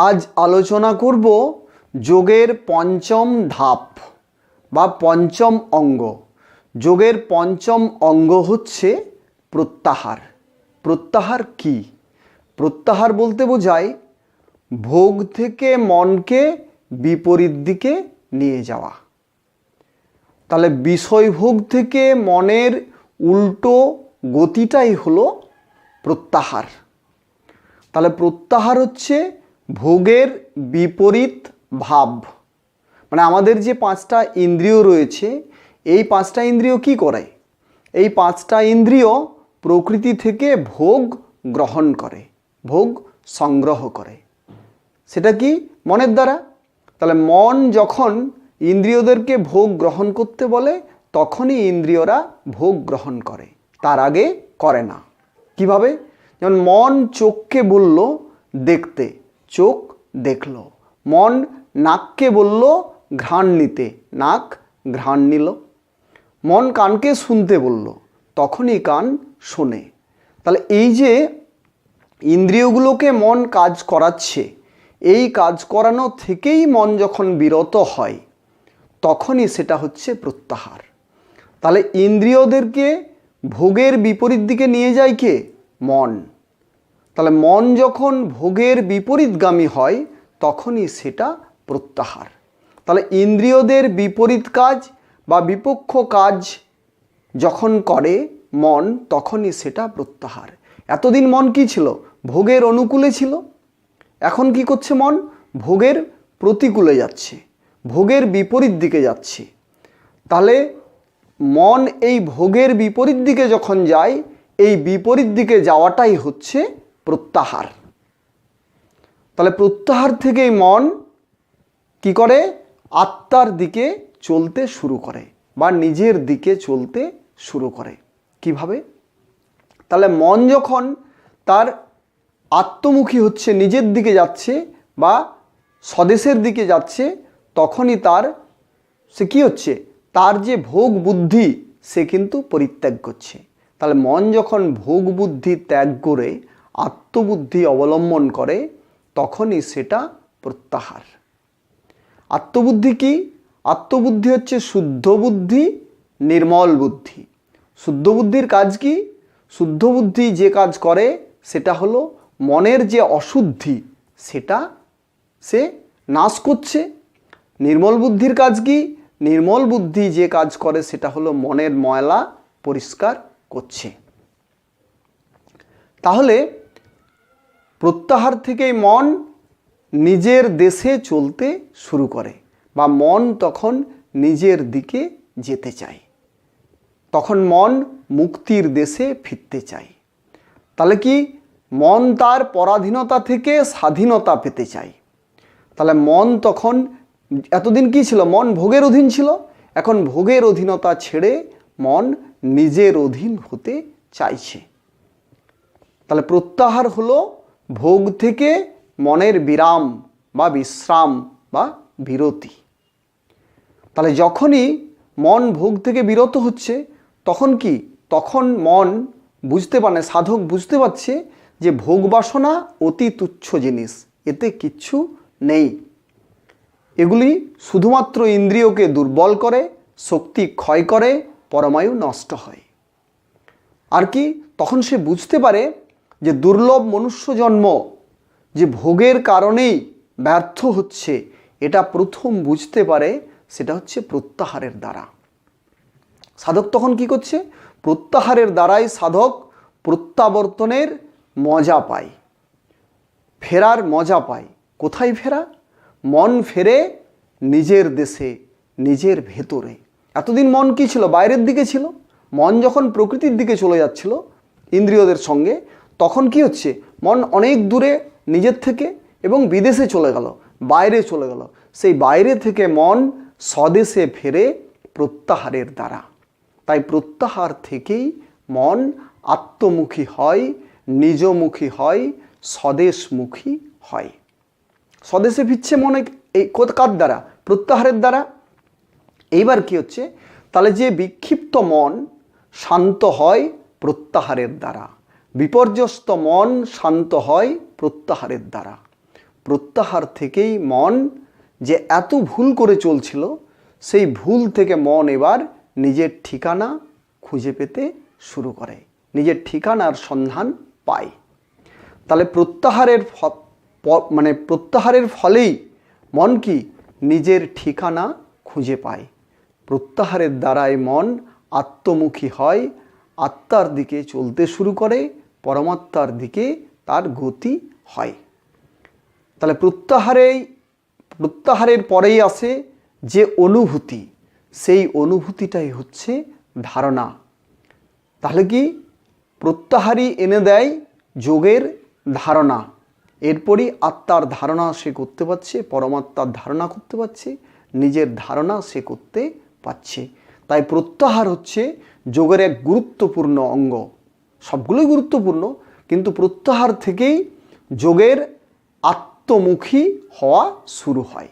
আজ আলোচনা করব যোগের পঞ্চম ধাপ বা পঞ্চম অঙ্গ। যোগের পঞ্চম অঙ্গ হচ্ছে প্রত্যাহার। প্রত্যাহার কি? প্রত্যাহার বলতে বোঝায় ভোগ থেকে মনকে বিপরীত দিকে নিয়ে যাওয়া। তাহলে বিষয়ভোগ থেকে মনের উল্টো গতিটাই হলো প্রত্যাহার। তাহলে প্রত্যাহার হচ্ছে ভোগের বিপরীত ভাব। মানে আমাদের যে পাঁচটা ইন্দ্রিয় রয়েছে, এই পাঁচটা ইন্দ্রিয় কি করে? এই পাঁচটা ইন্দ্রিয় প্রকৃতি থেকে ভোগ গ্রহণ করে, ভোগ সংগ্রহ করে। সেটা কি? মনের দ্বারা। তাহলে মন যখন ইন্দ্রিয়দেরকে ভোগ গ্রহণ করতে বলে তখনই ইন্দ্রিয়রা ভোগ গ্রহণ করে, তার আগে করে না। কিভাবে? যেমন মন চোখকে বলল দেখতে, চোখ দেখল। মন নাককে বলল ঘ্রাণ নিতে, নাক ঘ্রাণ নিল। মন কানকে শুনতে বলল, তখনই কান শোনে। তাহলে এই যে ইন্দ্রিয়গুলোকে মন কাজ করাচ্ছে, এই কাজ করানো থেকেই মন যখন বিরত হয় তখনই সেটা হচ্ছে প্রত্যাহার। তাহলে ইন্দ্রিয়দেরকে ভোগের বিপরীত দিকে নিয়ে যায় কে? মন। তাহলে মন যখন ভোগের বিপরীতগামী হয় তখনই সেটা প্রত্যাহার। তাহলে ইন্দ্রিয়দের বিপরীত কাজ বা বিপক্ষ কাজ যখন করে মন, তখনই সেটা প্রত্যাহার। এতদিন মন কি ছিল? ভোগের অনুকূলে ছিল। এখন কি করছে মন? ভোগের প্রতিকূলে যাচ্ছে, ভোগের বিপরীত দিকে যাচ্ছে। তাহলে মন এই ভোগের বিপরীত দিকে যখন যায়, এই বিপরীত দিকে যাওয়াটাই হচ্ছে প্রত্যাহার। তাহলে প্রত্যাহার থেকেই মন কি করে? আত্মার দিকে চলতে শুরু করে বা নিজের দিকে চলতে শুরু করে। কিভাবে? তাহলে মন যখন তার আত্মমুখী হচ্ছে, নিজের দিকে যাচ্ছে বা স্বদেশের দিকে যাচ্ছে, তখনই সে কি হচ্ছে? তার যে ভোগ বুদ্ধি সে কিন্তু পরিত্যাগ করছে। তাহলে মন যখন ভোগ বুদ্ধি ত্যাগ করে আত্মবুদ্ধি অবলম্বন করে তখনই সেটা প্রত্যাহার। আত্মবুদ্ধি কি? আত্মবুদ্ধি হচ্ছে শুদ্ধ বুদ্ধি, নির্মল বুদ্ধি। শুদ্ধ বুদ্ধির কাজ কি? শুদ্ধ বুদ্ধি যে কাজ করে সেটা হলো মনের যে অশুদ্ধি সেটা সে নাশ করছে। নির্মল বুদ্ধির কাজ কি? নির্মল বুদ্ধি যে কাজ করে সেটা হলো মনের ময়লা পরিষ্কার করছে। তাহলে প্রত্যাহার থেকেই মন নিজের দেশে চলতে শুরু করে বা মন তখন নিজের দিকে যেতে চায়, তখন মন মুক্তির দেশে ফিরতে চায়। তাহলে কি? মন তার পরাধীনতা থেকে স্বাধীনতা পেতে চায়। তাহলে মন তখন, এতদিন কি ছিল? মন ভোগের অধীন ছিল। এখন ভোগের অধীনতা ছেড়ে মন নিজের অধীন হতে চাইছে। তাহলে প্রত্যাহার হলো ভোগ থেকে মনের বিরাম বা বিশ্রাম বা বিরতি। তাহলে যখনই মন ভোগ থেকে বিরত হচ্ছে তখন কি? তখন মন বুঝতে পারে, সাধক বুঝতে পারছে যে ভোগ বাসনা অতি তুচ্ছ জিনিস, এতে কিচ্ছু নেই। এগুলি শুধুমাত্র ইন্দ্রিয়কে দুর্বল করে, শক্তি ক্ষয় করে, পরমায়ু নষ্ট হয়। আর কি? তখন সে বুঝতে পারে যে দুর্লভ মনুষ্য জন্ম যে ভোগের কারণেই ব্যর্থ হচ্ছে, এটা প্রথম বুঝতে পারে সেটা হচ্ছে প্রত্যাহারের দ্বারা। সাধক তখন কি করছে? প্রত্যাহারের দ্বারাই সাধক প্রত্যাবর্তনের মজা পায়, ফেরার মজা পায়। কোথায় ফেরা? মন ফেরে নিজের দেশে, নিজের ভেতরে। এতদিন মন কি ছিল? বাইরের দিকে ছিল। মন যখন প্রকৃতির দিকে চলে যাচ্ছিল ইন্দ্রিয়দের সঙ্গে, তখন কি হচ্ছে? মন অনেক দূরে নিজের থেকে এবং বিদেশে চলে গেল, বাইরে চলে গেল। সেই বাইরে থেকে মন স্বদেশে ফেরে প্রত্যাহারের দ্বারা। তাই প্রত্যাহার থেকেই মন আত্মমুখী হয়, নিজমুখী হয়, স্বদেশমুখী হয়। স্বদেশে ফিরছে মনে এই কার দ্বারা? প্রত্যাহারের দ্বারা। এইবার কি হচ্ছে? তাহলে যে বিক্ষিপ্ত মন শান্ত হয় প্রত্যাহারের দ্বারা, বিপর্যস্ত মন শান্ত হয় প্রত্যাহারের দ্বারা। প্রত্যাহার থেকেই মন যে এত ভুল করে চলছিল, সেই ভুল থেকে মন এবার নিজের ঠিকানা খুঁজে পেতে শুরু করে, নিজের ঠিকানার সন্ধান পায়। তাহলে প্রত্যাহারের ফলেই মন কি নিজের ঠিকানা খুঁজে পায়। প্রত্যাহারের দ্বারাই মন আত্মমুখী হয়, আত্মার দিকে চলতে শুরু করে, পরমাত্মার দিকে তার গতি হয়। তাহলে প্রত্যাহারের পরেই আসে যে অনুভূতি, সেই অনুভূতিটাই হচ্ছে ধারণা। তাহলে কি প্রত্যাহারই এনে দেয় যোগের ধারণা, এরপরই আত্মার ধারণা সে করতে পারছে, পরমাত্মার ধারণা করতে পারছে, নিজের ধারণা সে করতে পারছে। তাই প্রত্যাহার হচ্ছে যোগের এক গুরুত্বপূর্ণ অঙ্গ। সবগুলোই গুরুত্বপূর্ণ, কিন্তু প্রত্যাহার থেকেই যোগের আত্মমুখী হওয়া শুরু হয়।